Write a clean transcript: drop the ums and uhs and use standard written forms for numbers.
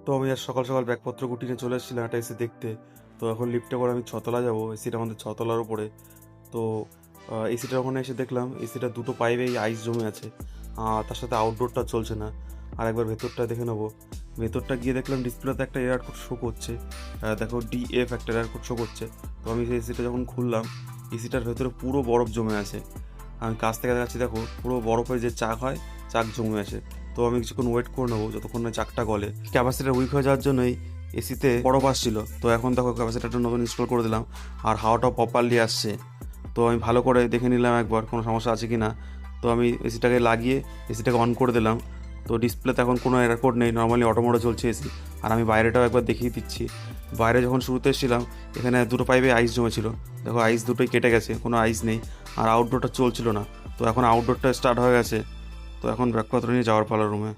তো আমি আজ সকাল সকাল ব্যাগপত্র গুটিয়ে চলে এসেছিলাম একটা এসি দেখতে। তো এখন লিফটে করে আমি ছতলা যাবো, এসিটা আমাদের ছতলার উপরে। তো এসিটার ওখানে এসে দেখলাম এসিটা দুটো পাইপেই আইস জমে আছে, তার সাথে আউটডোরটা চলছে না। আর একবার ভেতরটা দেখে নেবো। ভেতরটা গিয়ে দেখলাম ডিসপ্লেতে একটা এরার কোড শো করছে, দেখো ডিএফ একটা এরার কোড শো করছে। তো আমি সেই এসিটা যখন খুললাম, এসিটার ভেতরে পুরো বরফ জমে আছে। আমি কাছ থেকে দেখাচ্ছি, দেখো পুরো বরফের যে চাক হয়, চাক জমে আছে। তো আমি কিছুক্ষণ ওয়েট করে নেবো যতক্ষণ না চাকটা গলে। ক্যাপাসিটার উইক হয়ে যাওয়ার জন্যই এসিতে বরফ আসছিল। তো এখন দেখো ক্যাপাসিটারটা নতুন ইনস্টল করে দিলাম, আর হাওয়াটাও প্রপারলি আসছে। তো আমি ভালো করে দেখে নিলাম একবার কোনো সমস্যা আছে কি না। তো আমি এসিটাকে লাগিয়ে এসিটাকে অন করে দিলাম। তো ডিসপ্লেতে এখন কোনো এরার কোড নেই, নর্মালি অটো মোডে চলছে এসি। আর আমি বাইরেটাও একবার দেখিয়ে দিচ্ছি। বাইরে যখন শুরুতে এসেছিলাম, এখানে দুটো পাইপে আইস জমেছিল, দেখো আইস দুটোই কেটে গেছে, কোনো আইস নেই। আর আউটডোরটা চলছিল না। তো এখন আউটডোরটা স্টার্ট হয়ে গেছে। তো এখন ব্যাগপত্র নিয়ে যাওয়ার পালা রুমে।